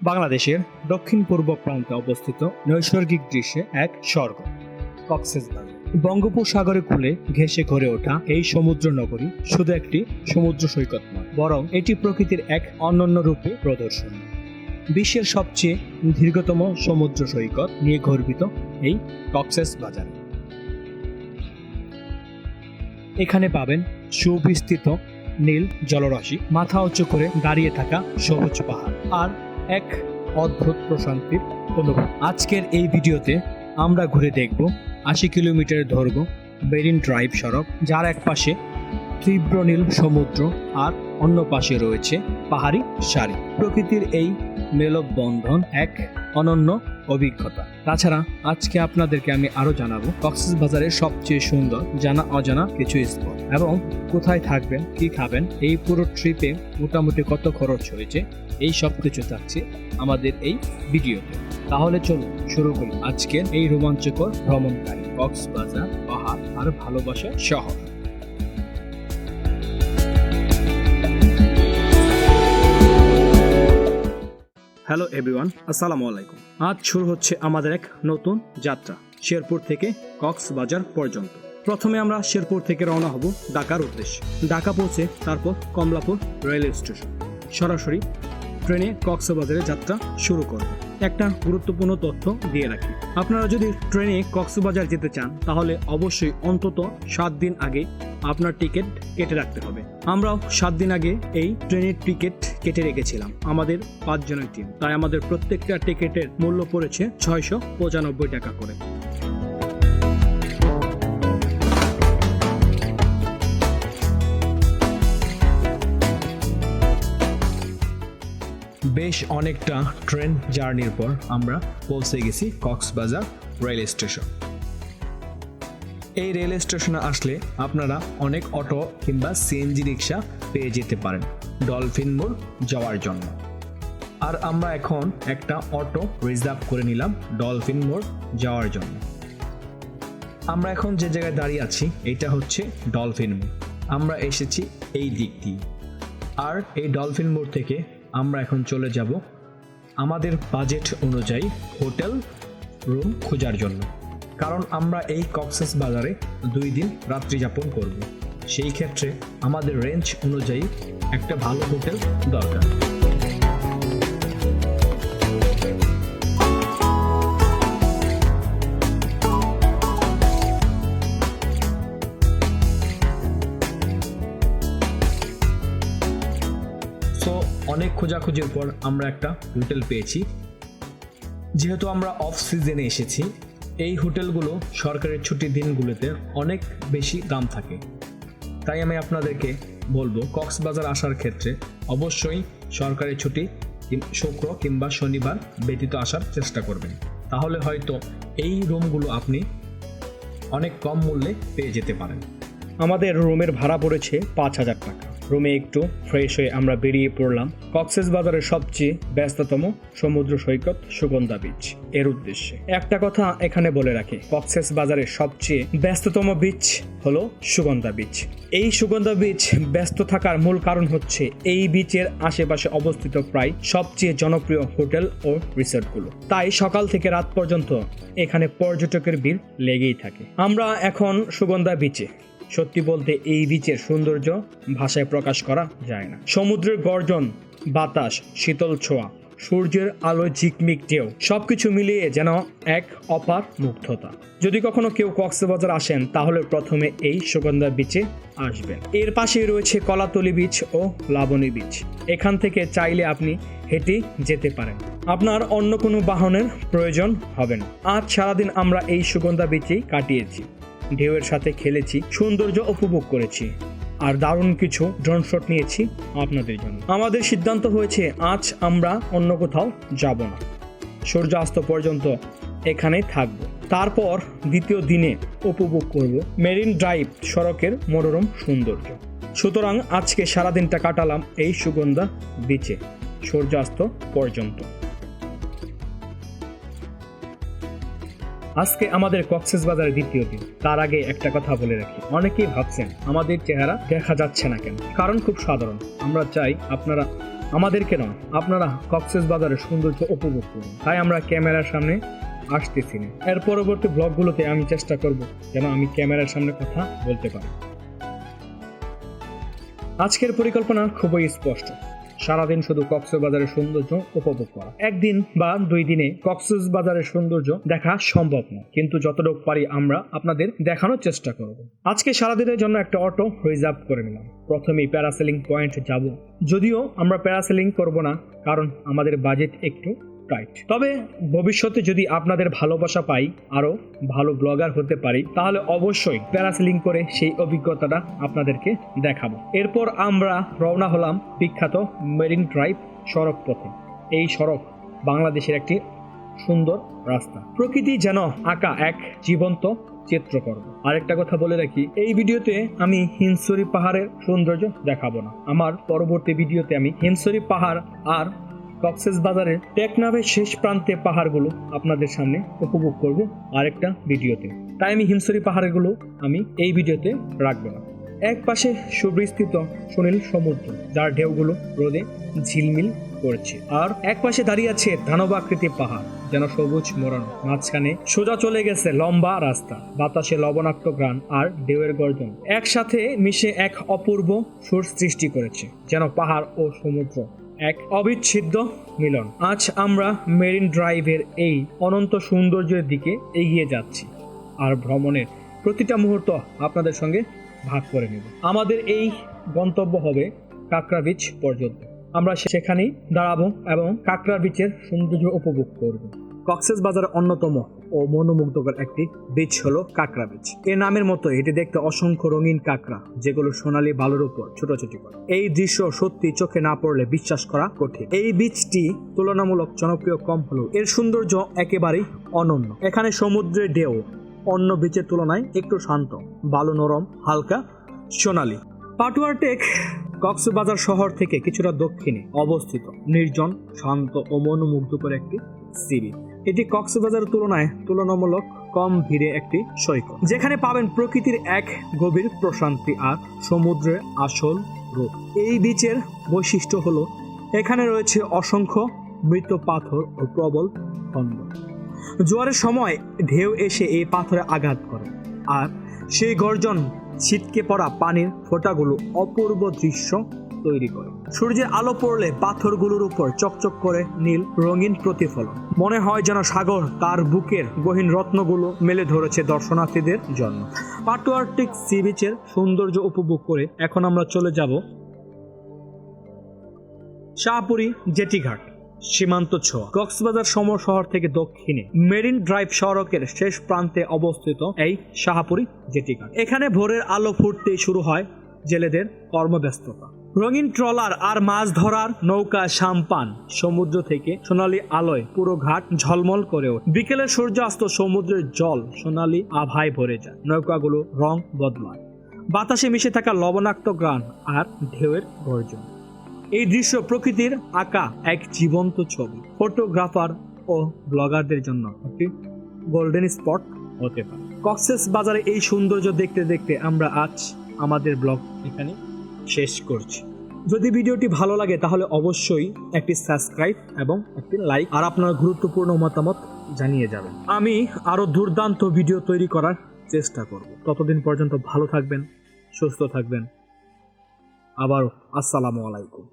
বাংলাদেশের দক্ষিণ পূর্ব প্রান্তে অবস্থিত নৈসর্গিক দৃশ্যে এক স্বর্গ কক্সবাজার। বঙ্গোপসাগরে কূলে ঘেঁষে গড়ে ওঠা এই সমুদ্র নগরী শুধু একটি সমুদ্র সৈকত নয়, বরং এটি প্রকৃতির এক অনন্য রূপে প্রদর্শন। বিশ্বের সবচেয়ে দীর্ঘতম সমুদ্র সৈকত নিয়ে গর্বিত এই কক্সবাজার। এখানে পাবেন সুবিস্তৃত নীল জলরাশি, মাথা উঁচু করে দাঁড়িয়ে থাকা সবুজ পাহাড় আর এক অদ্ভুত প্রশান্তির অনুভব। আজকের এই ভিডিওতে আমরা ঘুরে দেখব ৮০ কিলোমিটার দৈর্ঘ্য মেরিন ড্রাইভ সড়ক, যার এক পাশে তীব্র নীল সমুদ্র আর অন্য পাশে রয়েছে পাহাড়ি সারি। প্রকৃতির এই মেলবন্ধন এক অনন্য অভিজ্ঞতা। তাছাড়া আজকে আপনাদেরকে আমি আরো জানাবো কক্সবাজারের সবচেয়ে সুন্দর জানা অজানা কিছু স্পট এবং কোথায় থাকবেন, কি খাবেন, এই পুরো ট্রিপে মোটামুটি কত খরচ হয়েছে, এই সব কিছু থাকছে আমাদের এই ভিডিওতে। তাহলে চলুন শুরু করি আজকের এই রোমাঞ্চকর ভ্রমণকারী কক্সবাজার পাহাড় আর ভালোবাসার শহর। হ্যালো এভরিওয়ান, আসসালামু আলাইকুম। আজ শুরু হচ্ছে আমাদের এক নতুন যাত্রা শেরপুর থেকে কক্সবাজার পর্যন্ত। প্রথমে আমরা শেরপুর থেকে রওনা হব ঢাকার উদ্দেশ্যে। ঢাকা পৌঁছে তারপর কমলাপুর রেলওয়ে স্টেশন সরাসরি ট্রেনে কক্সবাজারে যাত্রা শুরু করব। একটা গুরুত্বপূর্ণ তথ্য দিয়ে রাখি, আপনারা যদি ট্রেনে কক্সবাজার যেতে চান তাহলে অবশ্যই অন্তত 7 দিন আগে আপনার টিকিট কেটে রাখতে হবে। আমরাও 7 দিন আগে এই ট্রেনের টিকিট কেটে রেখেছিলাম আমাদের 5 জনের টিম, তাই আমাদের প্রত্যেকটা টিকিটের মূল্য পড়েছে 695 টাকা করে। বেশ অনেকটা ট্রেন জার্নির পর আমরা পৌঁছে গেছি কক্সবাজার রেল স্টেশন। এই রেল স্টেশনে আসলে আপনারা অনেক অটো কিংবা সিএনজি রিক্সা পেয়ে যেতে পারেন ডলফিন মোড় যাওয়ার জন্য। আর আমরা এখন একটা অটো রিজার্ভ করে নিলাম ডলফিন মোড় যাওয়ার জন্য। আমরা এখন যে জায়গায় দাঁড়িয়ে আছি এটা হচ্ছে ডলফিন মোড়। আমরা এসেছি এই দিক দিয়ে, আর এই ডলফিন মোড় থেকে আমরা এখন চলে যাব আমাদের বাজেট অনুযায়ী হোটেল রুম খোঁজার জন্য, কারণ আমরা এই কক্সবাজারে 2 দিন রাত্রি যাপন করব। সেই ক্ষেত্রে আমাদের রেঞ্জ অনুযায়ী একটা ভালো হোটেল দরকার। অনেক খোঁজাখুঁজির পর আমরা একটা হোটেল পেয়েছি। যেহেতু আমরা অফ সিজনে এসেছি, এই হোটেলগুলো সরকারের ছুটির দিনগুলোতে অনেক বেশি দাম থাকে, তাই আমি আপনাদেরকে বলবো কক্সবাজার আসার ক্ষেত্রে অবশ্যই সরকারি ছুটি শুক্র কিংবা শনিবার ব্যতীত আসার চেষ্টা করবেন, তাহলে হয়তো এই রুমগুলো আপনি অনেক কম মূল্যে পেয়ে যেতে পারেন। আমাদের রুমের ভাড়া পড়েছে 5,000 টাকা। রুমে একটু ফ্রেশ হয়ে আমরা বেরিয়ে পড়লাম কক্সবাজারের সবচেয়ে ব্যস্ততম সমুদ্র সৈকত সুগন্ধা বিচ এর উদ্দেশ্যে। একটা কথা এখানে বলে রাখি, কক্সবাজারের সবচেয়ে ব্যস্ততম বিচ হলো সুগন্ধা বিচ। এই সুগন্ধা বিচ ব্যস্ত থাকার মূল কারণ হচ্ছে এই বিচের আশেপাশে অবস্থিত প্রায় সবচেয়ে জনপ্রিয় হোটেল ও রিসোর্টগুলো, তাই সকাল থেকে রাত পর্যন্ত এখানে পর্যটকের ভিড় লেগেই থাকে। আমরা এখন সুগন্ধা বিচে। সত্যি বলতে এই বিচের সৌন্দর্য ভাষায় প্রকাশ করা যায় না। সমুদ্রের গর্জন, বাতাস, শীতল ছোঁয়া, সূর্যের আলো, ঝিকমিক ঢেউ, সবকিছু মিলিয়ে যেন এক অপার মুগ্ধতা। যদি কখনো কেউ কক্সবাজার আসেন তাহলে প্রথমে এই সুগন্ধা বিচে আসবেন। এর পাশেই রয়েছে কলাতলি বিচ ও লাবণী বিচ। এখান থেকে চাইলে আপনি হেঁটে যেতে পারেন, আপনার অন্য কোনো বাহনের প্রয়োজন হবে না। আজ সারাদিন আমরা এই সুগন্ধা বিচেই কাটিয়েছি, ঢেউয়ের সাথে খেলেছি, সৌন্দর্য উপভোগ করেছি আর দারুণ কিছু ড্রোন শট নিয়েছি আপনাদের জন্য। আমাদের সিদ্ধান্ত হয়েছে আজ আমরা অন্য কোথাও যাব না, সূর্যাস্ত পর্যন্ত এখানেই থাকবো। তারপর দ্বিতীয় দিনে উপভোগ করব মেরিন ড্রাইভ সড়কের মনোরম সৌন্দর্য। সুতরাং আজকে সারাদিনটা কাটালাম এই সুগন্ধা বিচে সূর্যাস্ত পর্যন্ত। আজকে আমাদের কক্সবাজারের দ্বিতীয় দিন। তার আগে একটা কথা বলে রাখি, অনেকেই ভাবছেন আমাদের চেহারা দেখা যাচ্ছে না কেন। কারণ খুব সাধারণ, আমরা চাই আপনারা আমাদেরকে নয়, আপনারা কক্সবাজারের সৌন্দর্য উপভোগ করুন। তাই আমরা ক্যামেরার সামনে আসতেছি না। এর পরবর্তী ব্লগগুলোতে আমি চেষ্টা করব যেন আমি ক্যামেরার সামনে কথা বলতে পারি। আজকের পরিকল্পনা খুবই স্পষ্ট, সারাদিন শুধু কক্সবাজারের সৌন্দর্য উপভোগ করা। একদিন বা 2 দিনে কক্সবাজারের সৌন্দর্য দেখা সম্ভব না, কিন্তু যতটুকু পারি আমরা আপনাদের দেখানোর চেষ্টা করব। আজকে সারাদিনের জন্য একটা অটো রিজার্ভ করে নিলাম। প্রথমেই প্যারাসেলিং পয়েন্ট যাব, যদিও আমরা প্যারাসেলিং করব না, কারণ আমাদের বাজেট একটু টাইট। তবে ভবিষ্যতে যদি আপনাদের ভালোবাসা পাই, আরো ভালো ব্লগার হতে পারি, তাহলে অবশ্যই প্যারাসেলিং করে সেই অভিজ্ঞতাটা আপনাদেরকে দেখাবো। এরপর আমরা রওনা হলাম বিখ্যাত মেরিন ড্রাইভ সড়ক পথে। এই সড়ক বাংলাদেশের একটি সুন্দর রাস্তা, প্রকৃতি যেন আঁকা এক জীবন্ত চিত্রকর্ম। আরেকটা কথা বলে রাখি, এই ভিডিওতে আমি হিমছড়ি পাহাড়ের সৌন্দর্য দেখাবো না। আমার পরবর্তী ভিডিওতে আমি হিমছড়ি পাহাড় আর কক্সবাজারের টেকনাফের শেষ প্রান্তে পাহাড়গুলো আপনাদের সামনে উপভোগ করব আরেকটা ভিডিওতে। তাই আমি হিমছড়ি পাহাড়গুলো আমি এই ভিডিওতে রাখবো না। এক পাশে সুবিস্তৃত সুনীল সমুদ্র, যার ঢেউগুলো রোদে ঝিলমিল করছে, আর এক পাশে দাঁড়িয়ে আছে দানবাকৃতি পাহাড়, যেন সবুজ মোড়ানো। মাঝখানে সোজা চলে গেছে লম্বা রাস্তা, বাতাসে লবণাক্ত ঘ্রাণ আর ঢেউয়ের গর্জন একসাথে মিশে এক অপূর্ব সুর সৃষ্টি করেছে, যেন পাহাড় ও সমুদ্র এক অবিচ্ছেদ্য মিলন। আজ আমরা মেরিন ড্রাইভের এই অনন্ত সৌন্দর্যের দিকে এগিয়ে যাচ্ছি, আর ভ্রমণের প্রতিটা মুহূর্ত আপনাদের সঙ্গে ভাগ করে নেব। আমাদের এই গন্তব্য হবে কাঁকড়া বিচ পর্যন্ত। আমরা সেখানেই দাঁড়াবো এবং কাঁকড়া বিচের সৌন্দর্য উপভোগ করব। কক্সবাজারের অন্যতম ও মনোমুগ্ধকর একটি বিচ হলো কাঁকড়া বিচ। এর নামের মতো এটি দেখতে অসংখ্য রঙিন কাঁকড়া, যেগুলো সোনালী বালুর উপর ছোটাছুটি করে। এই দৃশ্য সত্যি চোখে না পড়লে বিশ্বাস করা কঠিন। এই বিচটি তুলনামূলক জনপ্রিয় কম হলেও এর সৌন্দর্য একেবারেই অনন্য। এখানে সমুদ্রের ঢেউ অন্য বিচের তুলনায় একটু শান্ত, বালু নরম, হালকা সোনালী। পাটুয়ার টেক কক্সবাজার শহর থেকে কিছুটা দক্ষিণে অবস্থিত নির্জন, শান্ত ও মনোমুগ্ধকর একটি সি বিচ। এটি কক্সবাজারের তুলনায় তুলনামূলক কম ভিড়ে একটি সৈকত, যেখানে পাবেন প্রকৃতির এক গভীর প্রশান্তি আর সমুদ্রের আসল রূপ। এই বিচের বৈশিষ্ট্য হলো এখানে রয়েছে অসংখ্য মৃত পাথর ও প্রবল খন্ড। জোয়ারের সময় ঢেউ এসে এই পাথরে আঘাত করে, আর সেই গর্জন ছিটকে পড়া পানির ফোঁটাগুলো অপূর্ব দৃশ্য তৈরি করে। সূর্যের আলো পড়লে পাথরগুলোর উপর চকচক করে নীল রঙিন প্রতিফলন। মনে হয় যেন সাগর তার বুকের গহীন রত্নগুলো মেলে ধরেছে দর্শনার্থীদের জন্য। পাটুয়ার টেক সি বিচের সৌন্দর্য উপভোগ করে এখন আমরা চলে যাব শাহপুরী জেটিঘাট সীমান্ত ছোঁয়া। কক্সবাজার শহর থেকে দক্ষিণে মেরিন ড্রাইভ সড়কের শেষ প্রান্তে অবস্থিত এই শাহপুরী জেটিঘাট। এখানে ভোরের আলো ফুটতেই শুরু হয় জেলেদের কর্মব্যস্ততা। রঙিন ট্রলার আর মাছ ধরার নৌকা সাম্পান সমুদ্র থেকে সোনালী আলোয় পুরো ঘাট ঝলমল করে ওঠে। বিকেলের সূর্যাস্ত সমুদ্রের জল সোনালী আভায় ভরে যায়, নৌকাগুলো রং বদলায়, বাতাসে মিশে থাকা লবণাক্ত ঘ্রাণ আর ঢেউয়ের গর্জন। এই দৃশ্য প্রকৃতির আঁকা এক জীবন্ত ছবি। ফটোগ্রাফার ও ব্লগারদের জন্য একটি গোল্ডেন স্পট হতে পারে। কক্সবাজারে এই সৌন্দর্য দেখতে দেখতে আমরা আজ আমাদের ব্লগ এখানে শেষ করছি। যদি ভিডিওটি ভালো লাগে তাহলে অবশ্যই একটি সাবস্ক্রাইব এবং একটি লাইক আর আপনার গুরুত্বপূর্ণ মতামত জানিয়ে যাবেন। আমি আরো দুর্দান্ত ভিডিও তৈরি করার চেষ্টা করব। ততদিন পর্যন্ত ভালো থাকবেন, সুস্থ থাকবেন। আবারও আসসালামু আলাইকুম।